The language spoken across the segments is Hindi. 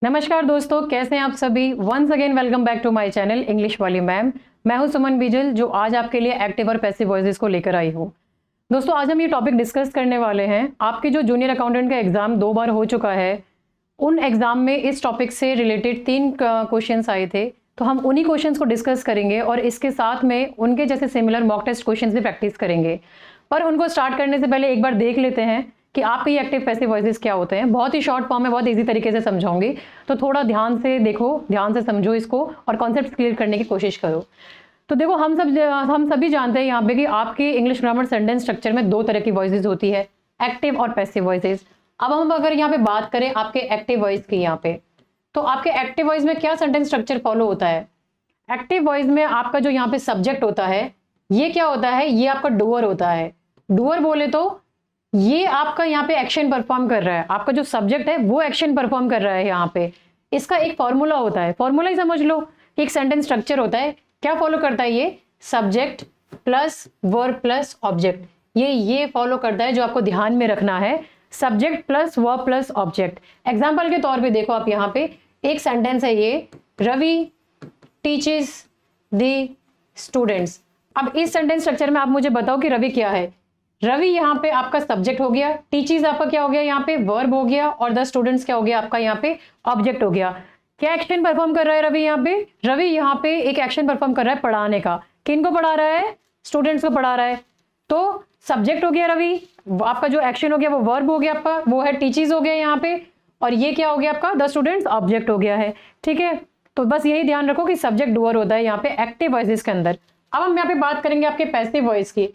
नमस्कार दोस्तों, कैसे हैं आप सभी। Once again welcome back to my channel English वाली मैम। मैं हूं सुमन बिजल, जो आज आपके लिए एक्टिव और पैसिव वॉइसेस को लेकर आई हूं। दोस्तों, आज हम ये टॉपिक डिस्कस करने वाले हैं। आपके जो जूनियर अकाउंटेंट का एग्जाम 2 बार हो चुका है, उन एग्जाम में इस टॉपिक से रिलेटेड 3 क्वेश्चंस आए थे, तो हम उन्हीं क्वेश्चंस को डिस्कस करेंगे और इसके साथ में उनके जैसे सिमिलर मॉक टेस्ट क्वेश्चंस भी प्रैक्टिस करेंगे। पर उनको स्टार्ट करने से पहले एक बार देख लेते हैं कि आपके ये एक्टिव पैसिव वॉइसेस क्या होते हैं। बहुत ही शॉर्ट फॉर्म में बहुत इजी तरीके से समझाऊंगी, तो थोड़ा ध्यान से देखो, ध्यान से समझो इसको और कॉन्सेप्ट क्लियर करने की कोशिश करो। तो देखो, हम सभी जानते हैं यहाँ पे कि आपकी इंग्लिश ग्रामर सेंटेंस स्ट्रक्चर में 2 तरह की वॉइसेस होती है, एक्टिव और पैसिव वॉइसेस। अब हम अगर यहाँ पे बात करें आपके एक्टिव वॉइस की, यहाँ पे तो आपके एक्टिव वॉइस में क्या सेंटेंस स्ट्रक्चर फॉलो होता है। एक्टिव वॉइस में आपका जो यहाँ पे सब्जेक्ट होता है, ये क्या होता है, ये आपका डूअर होता है। डूअर बोले तो ये आपका यहाँ पे एक्शन परफॉर्म कर रहा है, आपका जो सब्जेक्ट है वो एक्शन परफॉर्म कर रहा है। यहाँ पे इसका एक फॉर्मूला होता है, फॉर्मूला ही समझ लो कि एक सेंटेंस स्ट्रक्चर होता है। क्या फॉलो करता है ये, subject plus verb plus object, ये फॉलो करता है, जो आपको ध्यान में रखना है। Subject plus verb plus object. Example के तौर पे देखो, आप यहाँ पे एक सेंटेंस है ये, रवि टीचेस द स्टूडेंट्स। अब इस सेंटेंस स्ट्रक्चर में आप मुझे बताओ कि रवि क्या है। रवि यहाँ पे आपका सब्जेक्ट हो गया, टीचीज आपका क्या हो गया, यहाँ पे वर्ब हो गया, और द स्टूडेंट्स क्या हो गया आपका यहाँ पे ऑब्जेक्ट हो गया। क्या एक्शन परफॉर्म कर रहा है रवि यहाँ पे, रवि यहाँ पे एक एक्शन परफॉर्म कर रहा है पढ़ाने का। किन को पढ़ा रहा है, स्टूडेंट्स को पढ़ा रहा है। तो सब्जेक्ट हो गया रवि, आपका जो एक्शन हो गया वो वर्ब हो गया आपका, वो है टीचीज हो गया यहाँ पे, और ये क्या हो गया आपका, द स्टूडेंट्स ऑब्जेक्ट हो गया है। ठीक है, तो बस यही ध्यान रखो कि सब्जेक्ट डूअर होता है यहाँ पे एक्टिव वॉइसेस के अंदर। अब हम यहाँ पे बात करेंगे आपके पैसिव वॉइस की।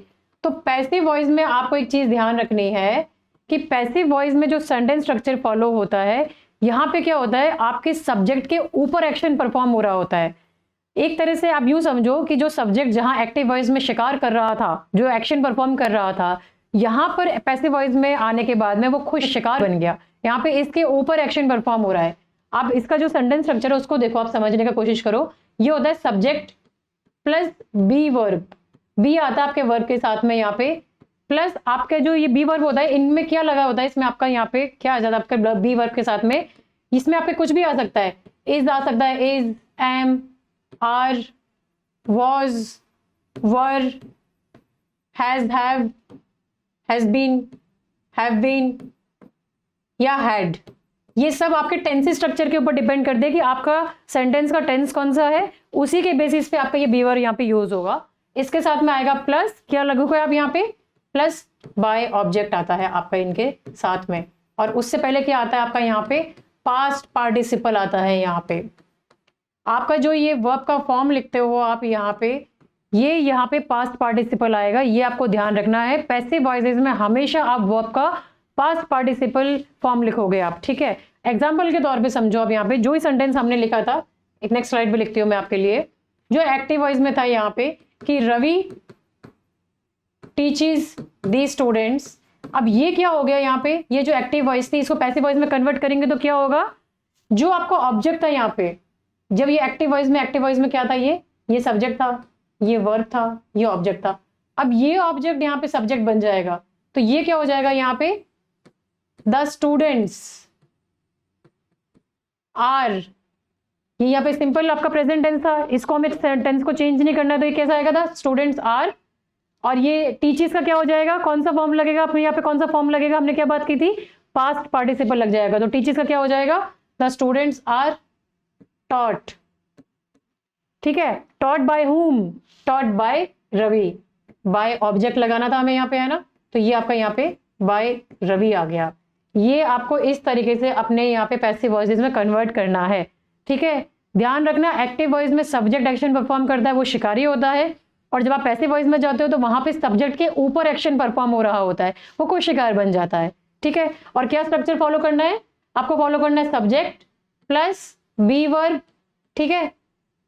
तो पैसिव वॉइस में आपको एक चीज ध्यान रखनी है कि पैसिव वॉइस में जो सेंटेंस स्ट्रक्चर फॉलो होता है, यहाँ पे क्या होता है, आपके सब्जेक्ट के ऊपर एक्शन परफॉर्म हो रहा होता है। एक तरह से आप यूं समझो कि जो सब्जेक्ट जहां एक्टिव वॉइस में शिकार कर रहा था, जो एक्शन परफॉर्म कर रहा था, यहाँ पर पैसिव वॉइस में आने के बाद में वो खुद शिकार बन गया। यहाँ पे इसके ऊपर एक्शन परफॉर्म हो रहा है। आप इसका जो सेंटेंस स्ट्रक्चर है उसको देखो, आप समझने का कोशिश करो। ये होता है subject plus be verb, be आता है आपके वर्ब के साथ में यहाँ पे, प्लस आपके जो ये बी वर्ब होता है, इनमें क्या लगा होता है, इसमें आपका यहाँ पे क्या आ जाता है आपके बी वर्ब के साथ में, इसमें आपके कुछ भी आ सकता है। इज आ सकता है, is, am, are, was, were, has, have, has been, have been या हैड। ये सब आपके टेंस स्ट्रक्चर के ऊपर डिपेंड करते हैं कि आपका सेंटेंस का टेंस कौन सा है, उसी के बेसिस पे आपका ये बी वर्ब यहाँ पे यूज होगा। इसके साथ में आएगा प्लस, क्या लगोगे आप यहाँ पे, प्लस बाय ऑब्जेक्ट आता है आपका इनके साथ में, और उससे पहले क्या आता है आपका यहाँ पे, पास्ट पार्टिसिपल आता है। यहाँ पे आपका जो ये वर्ब का फॉर्म लिखते हो आप यहाँ पे, ये यहाँ पे पास्ट पार्टिसिपल आएगा, ये आपको ध्यान रखना है। पैसिव वॉइसेस में हमेशा आप वर्ब का पास्ट पार्टिसिपल फॉर्म लिखोगे आप। ठीक है, एग्जाम्पल के तौर पे समझो। आप यहाँ पे जो ही सेंटेंस हमने लिखा था, एक नेक्स्ट स्लाइड पे लिखती हूँ मैं आपके लिए, जो एक्टिव वॉइस में था यहाँ पे कि रवि टीचीज दी स्टूडेंट्स। अब ये क्या हो गया यहाँ पे, ये जो एक्टिव वॉइस थी, इसको पैसिव वॉइस में कन्वर्ट करेंगे तो क्या होगा, जो आपका ऑब्जेक्ट था यहाँ पे, जब ये एक्टिव वॉइस में क्या था, ये सब्जेक्ट था, ये वर्ब था, ये ऑब्जेक्ट था। अब ये ऑब्जेक्ट यहाँ पे सब्जेक्ट बन जाएगा, तो ये क्या हो जाएगा यहाँ पे, द स्टूडेंट्स आर। ये यहाँ पे सिंपल आपका प्रेजेंट टेंस था, इसको हमें टेंस को चेंज नहीं करना है, तो ये कैसा आएगा, द स्टूडेंट्स आर। और ये टीचर्स का क्या हो जाएगा, कौन सा फॉर्म लगेगा अपने यहाँ पे, कौन सा फॉर्म लगेगा, हमने क्या बात की थी, पास्ट पार्टिसिपल लग जाएगा। तो टीचर्स का क्या हो जाएगा, द स्टूडेंट्स आर टॉट। ठीक है, taught by whom, taught by Ravi. By object लगाना था हमें यहाँ पे, है ना, तो ये आपका यहाँ पे बाय रवि आ गया। ये आपको इस तरीके से अपने यहाँ पे पैसिव वॉइसेस में कन्वर्ट करना है। ठीक है, ध्यान रखना, एक्टिव वॉइस में सब्जेक्ट एक्शन परफॉर्म करता है, वो शिकारी होता है, और जब आप पैसिव वॉइस में जाते हो तो वहां पे सब्जेक्ट के ऊपर एक्शन परफॉर्म हो रहा होता है, वो कोई शिकार बन जाता है। ठीक है, और क्या स्ट्रक्चर फॉलो करना है आपको, फॉलो करना है सब्जेक्ट प्लस बी वर्ब। ठीक है,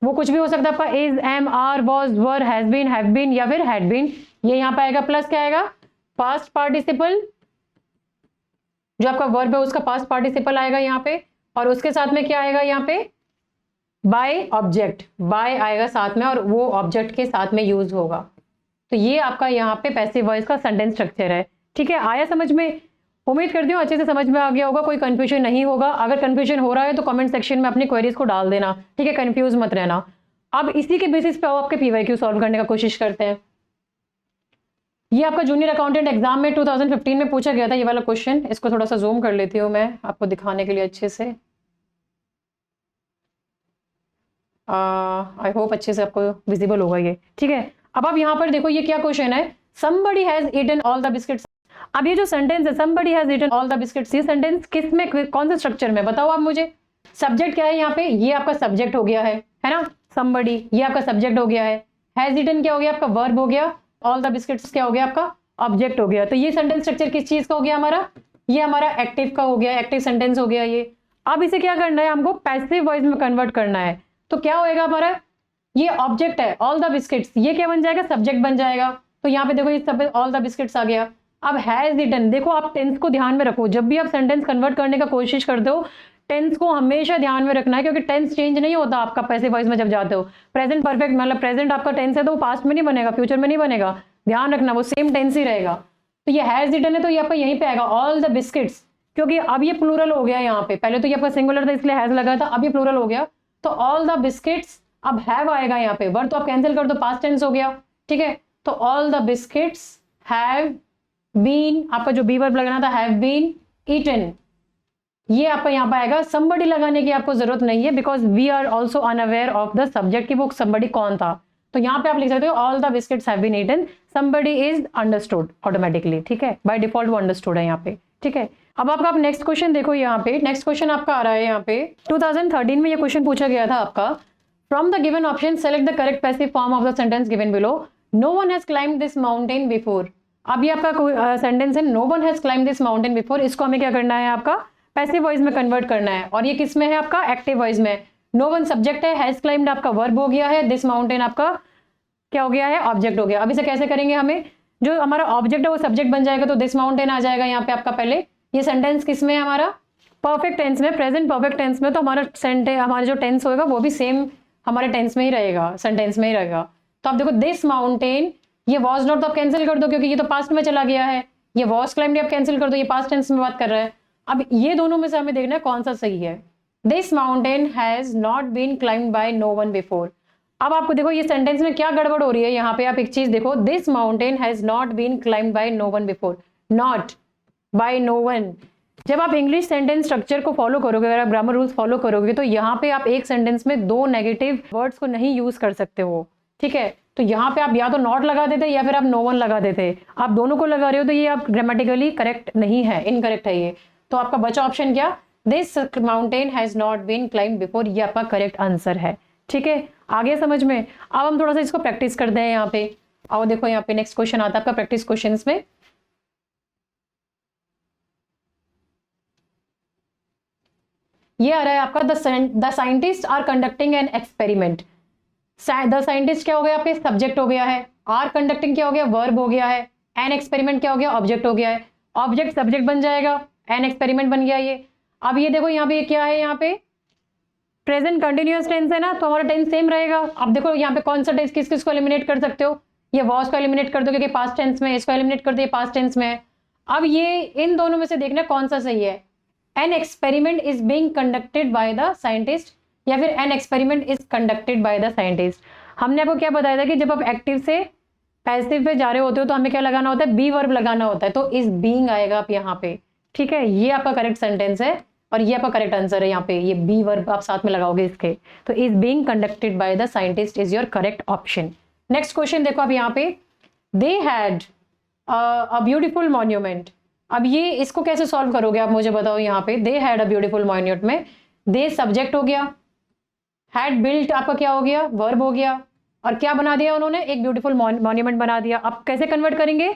वो कुछ भी हो सकता है आपका, is, am, are, was, were, has been, have been या फिर हैड बीन। ये यहाँ पे आएगा प्लस क्या आएगा, पास्ट पार्टिसिपल, जो आपका वर्ब है उसका पास्ट पार्टिसिपल आएगा यहाँ पे, और उसके साथ में क्या आएगा यहाँ पे, बाय ऑब्जेक्ट, बाय आएगा साथ में, और वो ऑब्जेक्ट के साथ में यूज होगा। तो ये आपका यहाँ पे पैसिव वॉइस का सेंटेंस स्ट्रक्चर है। ठीक है, आया समझ में। उम्मीद करती हूँ अच्छे से समझ में आ गया होगा, कोई कंफ्यूजन नहीं होगा। अगर कंफ्यूजन हो रहा है तो कमेंट सेक्शन में अपनी क्वेरीज को डाल देना, ठीक है, कंफ्यूज मत रहना। अब इसी के बेसिस पे आपके पीवाईक्यू सॉल्व करने का कोशिश करते हैं। ये आपका जूनियर अकाउंटेंट एग्जाम में 2015 में पूछा गया था ये वाला क्वेश्चन। इसको थोड़ा सा जूम कर लेती हूँ मैं आपको दिखाने के लिए अच्छे से। आई होप अच्छे से आपको विजिबल होगा ये, ठीक है। अब आप यहाँ पर देखो ये क्या क्वेश्चन है, somebody has eaten all the biscuits। अब ये जो सेंटेंस है somebody has eaten all the biscuits, ये सेंटेंस किस में, कौन से स्ट्रक्चर में, बताओ आप मुझे। सब्जेक्ट क्या है यहाँ पे, ये आपका सब्जेक्ट हो गया है ना, somebody ये आपका सब्जेक्ट हो गया है, has eaten क्या हो गया आपका वर्ब हो गया, all the biscuits क्या हो गया आपका ऑब्जेक्ट हो गया। तो ये सेंटेंस स्ट्रक्चर किस चीज का हो गया हमारा, ये हमारा एक्टिव का हो गया, एक्टिव सेंटेंस हो गया ये। अब इसे क्या करना है, हमको पैसिव वॉइस में कन्वर्ट करना है। तो क्या होएगा हमारा, ये ऑब्जेक्ट है ऑल द बिस्किट्स, ये क्या बन जाएगा, सब्जेक्ट बन जाएगा। तो यहाँ पे देखो ये सब ऑल द बिस्किट्स आ गया। अब हैज ईटन, देखो आप टेंस को ध्यान में रखो, जब भी आप सेंटेंस कन्वर्ट करने का कोशिश करते हो टेंस को हमेशा ध्यान में रखना है, क्योंकि टेंस चेंज नहीं होता आपका पैसिव वॉइस में जब जाते हो। प्रेजेंट परफेक्ट मतलब प्रेजेंट आपका टेंस है तो वो पास्ट में नहीं बनेगा, फ्यूचर में नहीं बनेगा, ध्यान रखना वो सेम टेंस ही रहेगा। तो ये हैज ईटन है तो ये आपका यहीं पे आएगा ऑल द बिस्किट्स, क्योंकि अब ये प्लूरल हो गया यहाँ पे, पहले तो ये आपका सिंगुलर था इसलिए हैज लगा था, अब ये प्लूरल हो गया तो ऑल द बिस्किट्स, अब हैव आएगा यहाँ पे, वर्ब तो आप कैंसिल कर दो, पास्ट टेंस हो गया, ठीक है। तो all the biscuits have been, आपका जो बी वर्ब लगाना था हैव बीन ईटन, ये आपका यहाँ पे आएगा। somebody लगाने की आपको जरूरत नहीं है because we are also unaware of the subject की वो somebody कौन था। तो यहाँ पे आप लिख सकते हो all the biscuits have been eaten, somebody is understood automatically, ठीक है, बाय डिफॉल्ट वो अंडरस्टूड है यहाँ पे, ठीक है। अब आपका आप नेक्स्ट क्वेश्चन देखो, यहाँ पे नेक्स्ट क्वेश्चन आपका आ रहा है यहाँ पे 2013 में ये क्वेश्चन पूछा गया था आपका, from the given option select the correct passive form of the sentence given below, no one has climbed this mountain before. अब ये आपका सेंटेंस है no one has climbed this mountain before, इसको हमें क्या करना है आपका पैसिव वॉइस में कन्वर्ट करना है, और ये किस में है आपका एक्टिव वॉइस में। नो वन सब्जेक्ट है, हैज क्लाइम्ड आपका वर्ब हो गया है, दिस माउंटेन आपका क्या हो गया है ऑब्जेक्ट हो गया। अब इसे कैसे करेंगे, हमें जो हमारा ऑब्जेक्ट है वो सब्जेक्ट बन जाएगा, तो दिस माउंटेन आ जाएगा यहाँ पे आपका। पहले ये सेंटेंस किस में है हमारा परफेक्ट टेंस में, प्रेजेंट परफेक्ट टेंस में, तो हमारा सेंटेंस हमारा जो टेंस होगा वो भी सेम हमारे टेंस में ही रहेगा, सेंटेंस में ही रहेगा। तो आप देखो दिस माउंटेन, ये वॉज नॉट तो आप कैंसिल कर दो क्योंकि ये तो पास्ट में चला गया है, ये वॉज क्लाइम्ड आप कैंसिल कर दो, ये पास्ट टेंस में बात कर रहा है। अब ये दोनों में से हमें देखना है कौन सा सही है। This mountain has not been climbed by no one before. अब आपको देखो ये सेंटेंस में क्या गड़बड़ हो रही है, यहाँ पे आप एक चीज देखो, this mountain has not been climbed by no one before, not by no one. जब आप इंग्लिश सेंटेंस स्ट्रक्चर को फॉलो करोगे, अगर आप ग्रामर रूल्स फॉलो करोगे, तो यहाँ पे आप एक सेंटेंस में दो नेगेटिव वर्ड्स को नहीं यूज कर सकते हो, ठीक है। तो यहाँ पे आप या तो नॉट लगा देते या फिर आप नो वन लगा देते, आप दोनों को लगा रहे हो तो ये आप ग्रामेटिकली करेक्ट नहीं है, इनकरेक्ट है ये। तो आपका बचा ऑप्शन क्या, this mountain has not been climbed before, ये आपका करेक्ट आंसर है, ठीक है। आगे समझ में। अब हम थोड़ा सा इसको प्रैक्टिस करते हैं यहाँ पे। आओ देखो यहाँ पे नेक्स्ट क्वेश्चन आता है आपका प्रैक्टिस क्वेश्चन में। ये आ रहा है आपका the scientist are conducting an experiment. The scientist क्या हो गया पे सब्जेक्ट हो गया है, आर कंडक्टिंग क्या हो गया वर्ब हो गया है, एन एक्सपेरिमेंट क्या हो गया ऑब्जेक्ट हो गया है, ऑब्जेक्ट सब्जेक्ट बन जाएगा, एन एक्सपेरिमेंट बन गया ये। अब ये देखो यहाँ पे क्या है, यहाँ पे प्रेजेंट कंटिन्यूअस टेंस है ना, तो हमारा टेंस सेम रहेगा। अब देखो यहाँ पे कौन सा टेंस किस किस को एलिमिनेट कर सकते हो, ये वॉज को एलिमिनेट कर दो क्योंकि पास्ट टेंस में, इसको एलिमिनेट कर दो ये पास्ट टेंस में है। अब ये इन दोनों में से देखना कौन सा सही है, an experiment is being conducted by the scientist या फिर an experiment is conducted by the scientist. हमने आपको क्या बताया था कि जब आप एक्टिव से पैसिव पे जा रहे होते हो तो हमें क्या लगाना होता है, बी वर्ब लगाना होता है, तो इज बीइंग आएगा आप यहाँ पे, ठीक है। ये आपका करेक्ट सेंटेंस है और ये आपका करेक्ट आंसर है, यहाँ पे ये बी वर्ब आप साथ में लगाओगे इसके, तो is being conducted by the scientist is your correct option. Next question देखो आप यहाँ पे, they had a beautiful monument. अब ये इसको कैसे सॉल्व करोगे आप मुझे बताओ। यहाँ पे they had a beautiful monument में दे सब्जेक्ट हो गया, हैड बिल्ट आपका क्या हो गया वर्ब हो गया, और क्या बना दिया उन्होंने एक ब्यूटीफुल मॉन्यूमेंट बना दिया। अब कैसे कन्वर्ट करेंगे,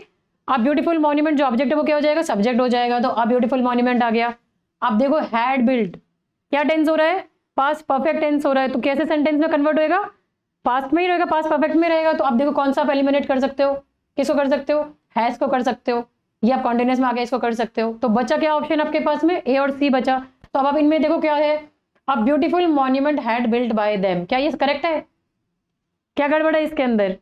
अब ब्यूटीफुल मॉन्यूमेंट जो ऑब्जेक्ट है वो क्या हो जाएगा सब्जेक्ट हो जाएगा, तो अब ब्यूटीफुल मॉन्यूमेंट आ गया। अब देखो हैड बिल्ट क्या टेंस हो रहा है, पास्ट परफेक्ट टेंस हो रहा है, तो कैसे सेंटेंस में कन्वर्ट होएगा, पास्ट में ही रहेगा, पास्ट परफेक्ट में रहेगा। तो अब देखो कौन सा आप एलिमिनेट कर सकते हो, किसको कर सकते हो, हैज को कर सकते हो, या आप कॉन्टिन्यूअस में आगे इसको कर सकते हो। तो बचा क्या ऑप्शन आपके पास में, ए और सी बचा। तो अब आप इनमें देखो क्या है, अब beautiful monument had built by them, क्या ये करेक्ट है, क्या गड़बड़ है इसके अंदर,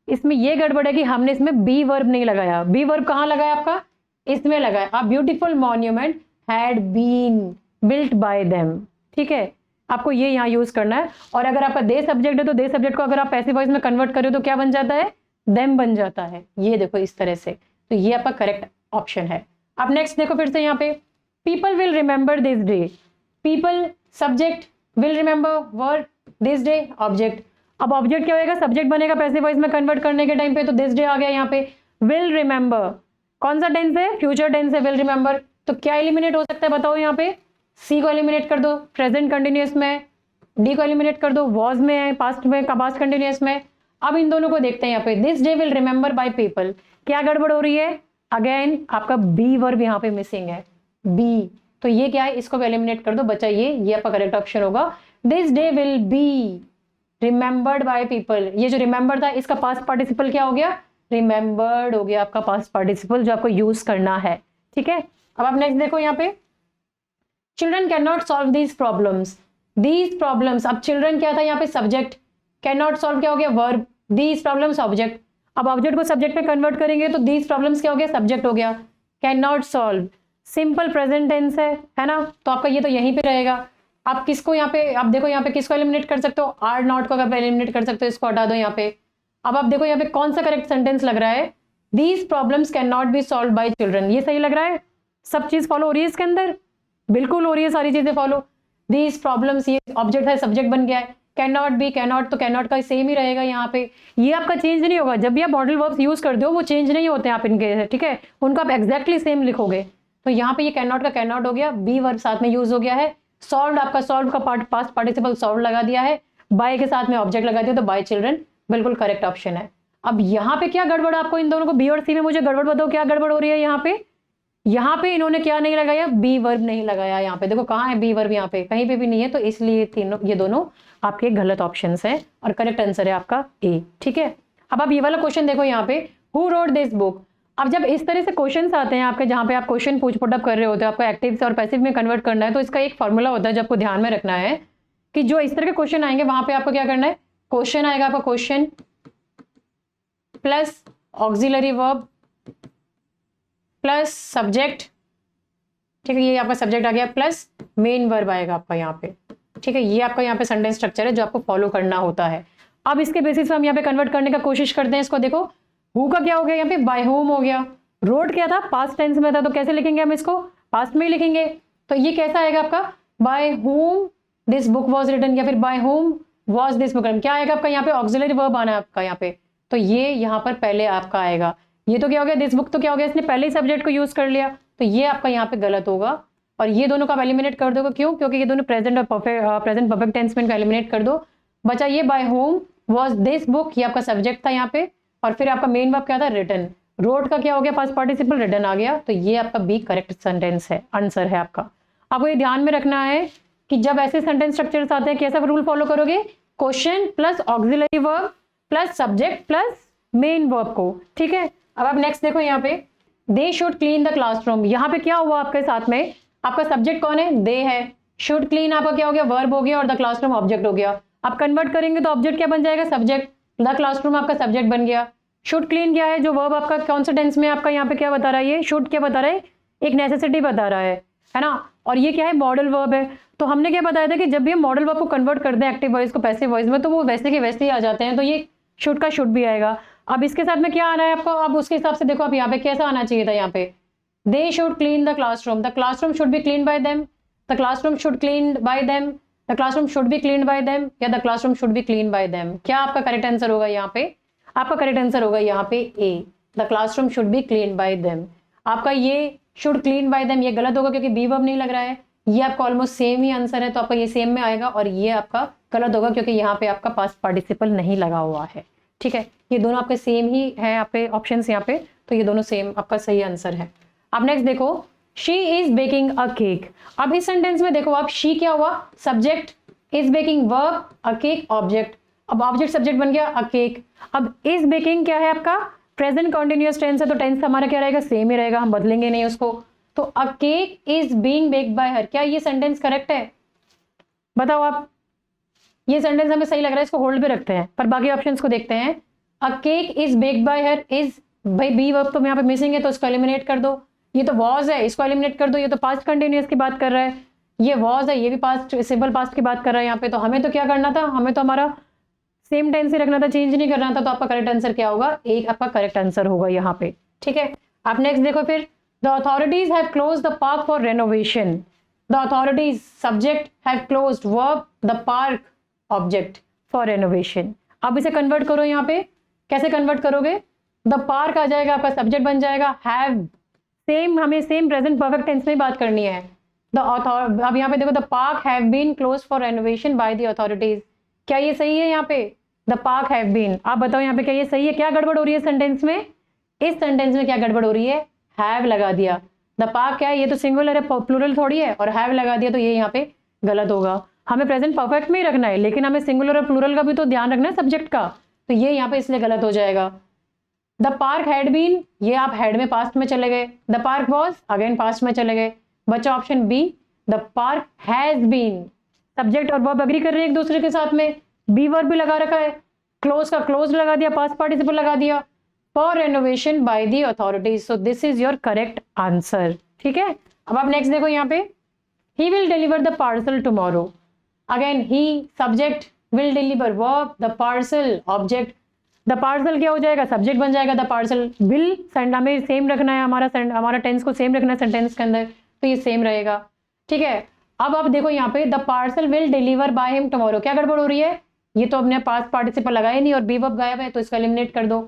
इसमें ये गड़बड़ है कि हमने इसमें बी वर्ब नहीं लगाया। बी वर्ब कहाँ लगाया आपका इसमें लगा है, a beautiful monument had been built by them. ठीक है, आपको ये यहाँ यूज करना है। और अगर आपका दे सब्जेक्ट है तो दे सब्जेक्ट को अगर आप पैसिव वॉइस में कन्वर्ट करें तो क्या बन जाता है, देम बन जाता है। ये देखो इस तरह से, तो ये आपका करेक्ट ऑप्शन है। अब नेक्स्ट देखो फिर से यहाँ पे, people will remember this day, people subject, will remember verb, this day object. अब ऑब्जेक्ट क्या होगा, सब्जेक्ट बनेगा पैसिव वॉइस में कन्वर्ट करने के टाइम पे, तो दिस डे आ गया यहाँ पे। विल रिमेंबर कौन सा टेंस है, फ्यूचर टेंस है, विल रिमेंबर। तो क्या एलिमिनेट हो सकता है बताओ यहाँ पे, सी को एलिमिनेट कर दो, प्रेजेंट कंटिन्यूअस में, डी को एलिमिनेट कर दो, वॉज में है, पास्ट में, पास्ट कंटिन्यूअस में। अब इन दोनों को देखते हैं यहाँ पे, this day will remember by people, क्या गड़बड़ हो रही है, अगेन आपका बी वर्ब यहाँ पे मिसिंग है, बी। तो ये क्या है, इसको भी एलिमिनेट कर दो, बचा ये आपका करेक्ट ऑप्शन होगा। This day will be remembered by people, ये जो रिमेंबर था इसका पास्ट पार्टिसिपल क्या हो गया, रिमेंबर्ड हो गया आपका पास्ट पार्टिसिपल, जो आपको यूज करना है। ठीक है, अब आप नेक्स्ट देखो यहाँ पे, children can not solve these problems, these problems. अब चिल्ड्रन क्या था यहाँ पे, सब्जेक्ट, कैन नॉट सॉल्व क्या हो गया, वर्ब, दीज प्रॉब्लम्स ऑब्जेक्ट। अब ऑब्जेक्ट को सब्जेक्ट में कन्वर्ट करेंगे तो दीज प्रॉब्लम्स क्या हो गया, सब्जेक्ट हो गया, can not solve, simple present tense है ना, तो आपका ये तो यहीं पे रहेगा। आप किसको यहाँ पे, आप देखो यहाँ पे किसको एलिमिनेट कर सकते हो, आर नॉट को आप एलिमिनेट कर सकते हो, इसको हटा दो यहाँ पे। अब आप देखो यहाँ पे कौन सा करेक्ट सेंटेंस लग रहा है, these problems can not be solve by children, ये सही लग रहा है, सब चीज फॉलो हो रही है इसके अंदर, बिल्कुल हो रही है सारी चीजें फॉलो। दीज प्रॉब्लम्स, ये ऑब्जेक्ट है, सब्जेक्ट बन गया है, can not be, can not, तो कैन नॉट का सेम ही रहेगा यहाँ पे, ये आपका चेंज नहीं होगा। जब भी आप मॉडल वर्ब्स यूज करते हो वो चेंज नहीं होते आप इनके, ठीक है, उनको आप एग्जैक्टली सेम लिखोगे। तो यहाँ पे ये कैन नॉट का कैन नॉट हो गया, बी वर्ब साथ में यूज हो गया है, सॉल्व आपका सॉल्व का पार्ट पास्ट पार्टिसिपल सॉल्व लगा दिया है, बाय के साथ में ऑब्जेक्ट लगा दिया, तो बाय चिल्ड्रन बिल्कुल करेक्ट ऑप्शन है। अब यहाँ पे क्या गड़बड़, आपको इन दोनों को बी और सी में मुझे गड़बड़ बताओ, क्या गड़बड़ हो रही है यहाँ पे इन्होंने क्या नहीं लगाया, बी वर्ब नहीं लगाया। यहाँ पे देखो कहाँ है बी वर्ब, यहाँ पे कहीं पे भी नहीं है, तो इसलिए तीनों, ये दोनों आपके गलत ऑप्शंस हैं और करेक्ट आंसर है आपका ए। ठीक है, अब आप ये वाला क्वेश्चन देखो यहाँ पे, हु रोट दिस बुक। अब जब इस तरह से क्वेश्चंस आते हैं आपके, जहाँ पे आप क्वेश्चन पुटअप कर रहे होते हो, आपको एक्टिव से और पैसिव में कन्वर्ट करना है, तो इसका एक फॉर्मूला होता है जो आपको ध्यान में रखना है कि जो इस तरह के क्वेश्चन आएंगे वहां पे आपको क्या करना है, क्वेश्चन आएगा आपका, question plus auxiliary verb plus subject, ठीक है, ये आपका सब्जेक्ट आ गया, प्लस मेन वर्ब आएगा आपका यहाँ पे। ठीक है, ये आपका यहाँ पे सेंटेंस स्ट्रक्चर है जो आपको फॉलो करना होता है। अब इसके बेसिस पे हम यहाँ पे कन्वर्ट करने का कोशिश करते हैं इसको। देखो हु का क्या हो गया यहाँ पे, बाय होम हो गया, रोड क्या था, पास्ट टेंस में था, तो कैसे लिखेंगे हम इसको, पास्ट में ही लिखेंगे। तो ये कैसा आएगा आपका, by whom this book was written, या फिर by whom was this book, क्या आएगा आपका यहाँ पे, ऑक्सिलरी वर्ब आना है आपका यहाँ पे, तो ये यहाँ पर पहले आपका आएगा। ये तो क्या हो गया, दिस बुक तो क्या हो गया, इसने पहले ही सब्जेक्ट को यूज कर लिया, तो ये आपका यहाँ पे गलत होगा। और ये दोनों का आप एलिमिनेट कर दोगे, क्यों, क्योंकि ये दोनों प्रेजेंट और प्रेजेंट परफेक्ट टेंस में इनको एलिमिनेट कर दो, बचा ये by whom was this book, ये आपका सब्जेक्ट था यहाँ पे, और फिर आपका मेन वर्ब क्या था, रिटन, रोड का क्या हो गया, पास्ट पार्टिसिपल, रिटन आ गया, तो ये आपका बी करेक्ट सेंटेंस है, आंसर है आपका। आपको ये ध्यान में रखना है कि जब ऐसे सेंटेंस स्ट्रक्चर्स आते हैं कैसा रूल फॉलो करोगे, question plus auxiliary verb plus subject plus main verb को। ठीक है, अब आप नेक्स्ट देखो यहाँ पे, they should clean the classroom, यहाँ पे क्या हुआ आपके साथ में, आपका सब्जेक्ट कौन है, दे है, शुड क्लीन आपका क्या हो गया, वर्ब हो गया, और द क्लासरूम ऑब्जेक्ट हो गया। आप कन्वर्ट करेंगे तो ऑब्जेक्ट क्या बन जाएगा, सब्जेक्ट, द क्लासरूम आपका सब्जेक्ट बन गया। शुड क्लीन क्या है, जो वर्ब आपका कौन सा टेंस में आपका यहाँ पे क्या बता रहा है, ये शुड क्या बता रहा है, एक नेसेसिटी बता रहा है ना, और ये क्या है, मॉडल वर्ब है। तो हमने क्या बताया था कि जब भी हम मॉडल वर्ब को कन्वर्ट करते हैं एक्टिव वॉइस को पैसिव वॉइस में, तो वो वैसे के वैसे ही आ जाते हैं, तो ये शुड का शुड भी आएगा। अब इसके साथ में क्या आना है आपको, अब उसके हिसाब से देखो आप यहाँ पे कैसा आना चाहिए था, यहाँ पे they should clean the classroom should be clean by them, the classroom should clean by them, the classroom should be clean by them, या the classroom should be clean by them. क्या आपका करेक्ट आंसर होगा यहाँ पे, आपका करेक्ट आंसर होगा यहाँ पे A, the classroom should be clean by them. आपका ये शुड क्लीन बाय देम ये गलत होगा क्योंकि बी वर्ब नहीं लग रहा है, ये आपका ऑलमोस्ट सेम ही आंसर है, तो आपका ये सेम में आएगा, और ये आपका गलत होगा क्योंकि यहाँ पे आपका पास्ट पार्टिसिपल नहीं लगा हुआ है। ठीक है, ये दोनों आपके सेम ही है आप पे ऑप्शंस यहाँ पे, तो ये दोनों सेम आपका सही आंसर है। अब नेक्स्ट देखो, she is baking a cake. अब इस सेंटेंस में देखो आप, शी क्या हुआ, subject, is baking verb, a cake object. अब ऑब्जेक्ट सब्जेक्ट बन गया अ केक। अब इज बेकिंग क्या है आपका, प्रेजेंट कॉन्टिन्यूअस टेंस है, तो टेंस हमारा क्या रहेगा, सेम ही रहेगा, हम बदलेंगे नहीं उसको। तो अ cake is being baked bye हर, क्या ये सेंटेंस करेक्ट है, बताओ आप। ये सेंटेंस हमें सही लग रहा है, इसको होल्ड पे रखते हैं, पर बाकी ऑप्शंस को देखते हैं। अ cake is baked bye her, is भाई बी वर्ब तो यहाँ पे मिसिंग है, तो इसको एलिमिनेट कर दो। ये तो वॉज है, इसको एलिमिनेट कर दो, ये तो पास्ट कंटिन्यूअस की बात कर रहा है, ये वॉज है, ये भी पास्ट सिंपल पास्ट की बात कर रहा है यहाँ पे। तो हमें तो क्या करना था, हमें तो हमारा सेम टेंस ही रखना था, चेंज नहीं करना था। तो आपका करेक्ट आंसर क्या होगा, एक आपका करेक्ट आंसर होगा यहाँ पे, ठीक है। आप नेक्स्ट देखो फिर, the authorities have closed the park for renovation. The authorities subject have closed, verb the park object for renovation. अब इसे कन्वर्ट करो यहाँ पे, कैसे कन्वर्ट करोगे, द पार्क आ जाएगा, आपका सब्जेक्ट बन जाएगा, हैव, सेम हमें सेम प्रेजेंट परफेक्ट टेंस में बात करनी है। द अथॉर, अब यहाँ पे देखो, the park have been close for renovation by the authorities. क्या ये सही है यहाँ पे, द पार्क हैव बीन, आप बताओ यहाँ पे क्या ये सही है, क्या गड़बड़ हो रही है सेंटेंस में, इस सेंटेंस में क्या गड़बड़ हो रही है, हैव लगा दिया। द पार्क क्या है, ये तो सिंगुलर है, प्लूरल थोड़ी है, और हैव लगा दिया, तो ये यहाँ पे गलत होगा। हमें प्रेजेंट परफेक्ट में ही रखना है, लेकिन हमें सिंगुलर और प्लूरल का भी तो ध्यान रखना है सब्जेक्ट का, तो ये यहाँ पे इसलिए गलत हो जाएगा। द पार्क हैड बीन, ये आप हैड में पास्ट में चले गए, the park was again past में चले गए, बचा option B, the park has been. Subject और वर्ब एग्री कर रहे हैं एक दूसरे के साथ में, बी वर्ब भी लगा रखा है, क्लोज का क्लोज लगा दिया, पास्ट पार्टिसिपल लगा दिया, for renovation by the authorities. So this is your correct answer, ठीक है। अब आप नेक्स्ट देखो यहाँ पे, he will deliver the parcel tomorrow. Again he subject, will deliver verb, the parcel object, the parcel क्या हो जाएगा, सब्जेक्ट बन जाएगा, द पार्सल विल, हमें सेम रखना है, हमारा टेंस को सेम रखना है सेंटेंस के अंदर, तो ये सेम रहेगा, ठीक है। अब आप देखो यहाँ पे, the parcel will deliver by him tomorrow, क्या गड़बड़ हो रही है, ये तो अपने पास्ट पार्टिसिपल लगाया नहीं और बी वर्ब गायब है, तो इसको एलिमिनेट कर दो।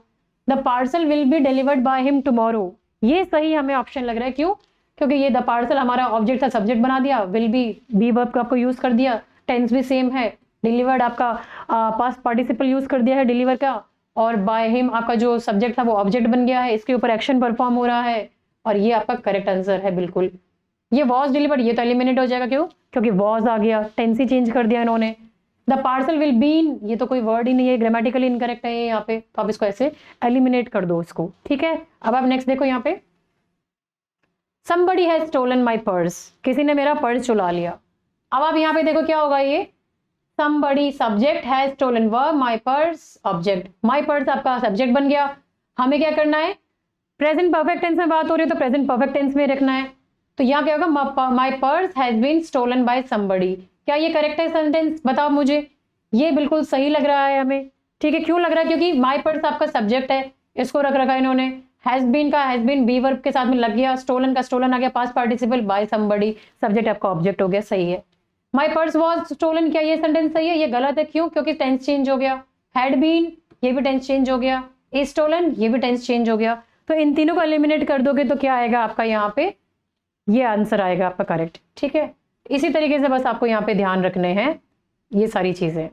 The parcel will be delivered by him tomorrow, ये सही हमें ऑप्शन लग रहा है, क्यों, क्योंकि ये द पार्सल हमारा ऑब्जेक्ट था, सब्जेक्ट बना दिया, विल बी वर्ब का आपको यूज कर दिया, टेंस भी सेम है, डिलीवर्ड आपका पास्ट पार्टिसिपल यूज कर दिया है डिलीवर का, और बाय हिम आपका जो सब्जेक्ट था वो ऑब्जेक्ट बन गया है, इसके ऊपर एक्शन परफॉर्म हो रहा है, और ये आपका करेक्ट आंसर है बिल्कुल। ये वॉज डिलीवर्ड, ये तो एलिमिनेट हो जाएगा, क्यों, क्योंकि वॉज आ गया, टेंस ही चेंज कर दिया इन्होंने। द पार्सल विल बीन, ये तो कोई वर्ड ही नहीं है, ग्रामेटिकली इनकरेक्ट है यहाँ पे, तो आप इसको ऐसे एलिमिनेट कर दो इसको, ठीक है। अब आप नेक्स्ट देखो यहाँ पे, somebody has stolen my purse, किसी ने मेरा पर्स चुरा लिया। अब आप यहाँ पे देखो क्या होगा, ये somebody subject has stolen, verb my purse object, my purse आपका सब्जेक्ट बन गया। हमें क्या करना है, प्रेजेंट परफेक्ट टेंस में बात हो रही है तो प्रेजेंट परफेक्ट टेंस में रखना है, तो यहाँ क्या होगा, my purse has been stolen by somebody। क्या ये करेक्ट है सेंटेंस, बताओ मुझे, ये बिल्कुल सही लग रहा है हमें, ठीक है। क्यों लग रहा है, क्योंकि my पर्स आपका सब्जेक्ट है, इसको रख रखा है इन्होंने, हैज बीन का हैज बीन बी वर्ब के साथ में लग गया, स्टोलन का स्टोलन आ गया, past participle by somebody, subject आपका ऑब्जेक्ट हो गया, सही है। माय पर्स वाज स्टोलन, क्या ये सेंटेंस सही है, ये गलत है, क्यों, क्योंकि टेंस चेंज हो गया, हैड बीन ये भी टेंस चेंज हो गया, इज स्टोलन ये भी टेंस चेंज हो गया, तो इन तीनों को एलिमिनेट कर दोगे तो क्या आएगा आपका यहाँ पे, ये आंसर आएगा आपका करेक्ट, ठीक है। इसी तरीके से बस आपको यहाँ पे ध्यान रखने हैं ये सारी चीजें।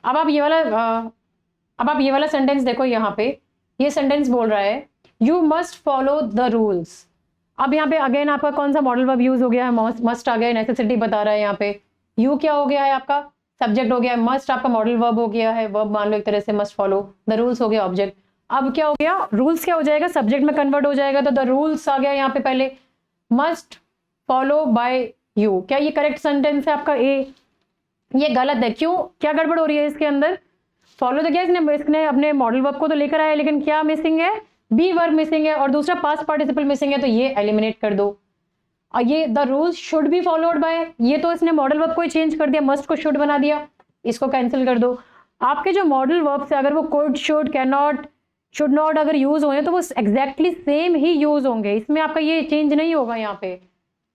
अब आप ये वाला सेंटेंस देखो यहाँ पे, ये सेंटेंस बोल रहा है you must follow the rules. अब यहाँ पे अगेन आपका कौन सा मॉडल वर्ब यूज हो गया है, मस्ट आ गया है, नेसेसिटी बता रहा है यहाँ पे, यू क्या हो गया है आपका सब्जेक्ट हो गया है, मस्ट आपका मॉडल वर्ब हो गया है, वर्ब मान लो एक तरह से, मस्ट फॉलो, द रूल्स हो गया ऑब्जेक्ट। अब क्या हो गया, रूल्स क्या हो जाएगा, सब्जेक्ट में कन्वर्ट हो जाएगा, तो द रूल्स आ गया यहाँ पे, पहले मस्ट फॉलो बाय यू। क्या ये करेक्ट सेंटेंस है आपका ए, ये गलत है, क्यों, क्या गड़बड़ हो रही है इसके अंदर, फॉलो तो क्या इसने अपने मॉडल वर्ब को तो लेकर आया, लेकिन क्या मिसिंग है, बी वर्ब मिसिंग है और दूसरा पास्ट पार्टिसिपल मिसिंग है, तो ये एलिमिनेट कर दो। और ये the rules should be followed by, ये तो इसने मॉडल वर्ब को ही चेंज कर दिया, मस्ट को शुड बना दिया, इसको कैंसिल कर दो। आपके जो मॉडल वर्ब से अगर वो could, should, can not, should not अगर यूज हुए तो वो एग्जैक्टली सेम ही यूज होंगे, इसमें आपका ये चेंज नहीं होगा। यहाँ पे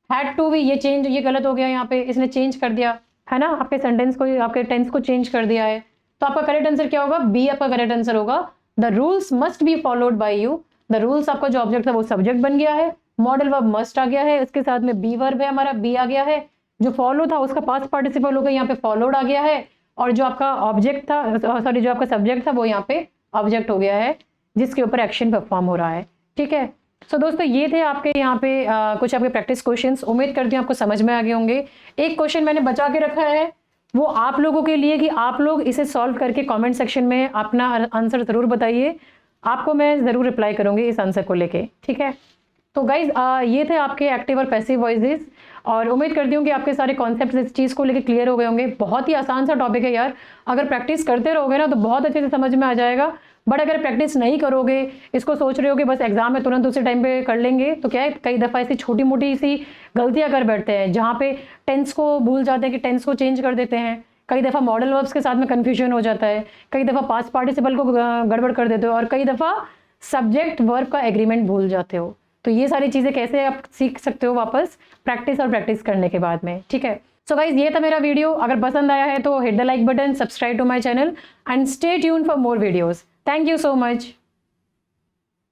हैड टू भी ये चेंज, ये गलत हो गया, यहाँ पे इसने चेंज कर दिया है ना, आपके सेंटेंस को, आपके टेंस को चेंज कर दिया है, तो आपका करेक्ट आंसर क्या होगा, बी आपका करेक्ट आंसर होगा। The rules must be followed by you, the rules आपका जो ऑब्जेक्ट था वो सब्जेक्ट बन गया है, मॉडल वर्ब मस्ट आ गया है, उसके साथ में बी वर्ब है हमारा, बी आ गया है, जो फॉलो था उसका पास्ट पार्टिसिपल हो गया, यहाँ पे फॉलोड आ गया है, और जो आपका ऑब्जेक्ट था, सॉरी जो आपका सब्जेक्ट था वो यहाँ पे ऑब्जेक्ट हो गया है जिसके ऊपर एक्शन परफॉर्म हो रहा है, ठीक है। सो दोस्तों ये थे आपके यहाँ पे कुछ आपके प्रैक्टिस क्वेश्चंस, उम्मीद करती हूँ आपको समझ में आ गए होंगे। एक क्वेश्चन मैंने बचा के रखा है वो आप लोगों के लिए कि आप लोग इसे सॉल्व करके कमेंट सेक्शन में अपना आंसर ज़रूर बताइए, आपको मैं ज़रूर रिप्लाई करूँगी इस आंसर को लेके, ठीक है। तो गाइज ये थे आपके एक्टिव और पैसिव वॉइसेस, और उम्मीद करती हूँ कि आपके सारे कॉन्सेप्ट्स इस चीज़ को लेके क्लियर हो गए होंगे। बहुत ही आसान सा टॉपिक है यार, अगर प्रैक्टिस करते रहोगे ना तो बहुत अच्छे से समझ में आ जाएगा। बट अगर प्रैक्टिस नहीं करोगे, इसको सोच रहे हो कि बस एग्जाम में तुरंत उसी टाइम पे कर लेंगे, तो क्या है कई दफ़ा ऐसी छोटी मोटी सी गलतियां कर बैठते हैं जहाँ पे टेंस को भूल जाते हैं कि टेंस को चेंज कर देते हैं। कई दफ़ा मॉडल वर्ब्स के साथ में कन्फ्यूजन हो जाता है, कई दफ़ा पास्ट पार्टिसिपल को गड़बड़ कर देते हो, और कई दफ़ा सब्जेक्ट वर्ब का एग्रीमेंट भूल जाते हो। तो ये सारी चीज़ें कैसे आप सीख सकते हो वापस प्रैक्टिस करने के बाद में, ठीक है। सो गाइज, ये था मेरा वीडियो। अगर पसंद आया है तो hit the like button, subscribe to my channel and stay tune for more videos. Thank you so much.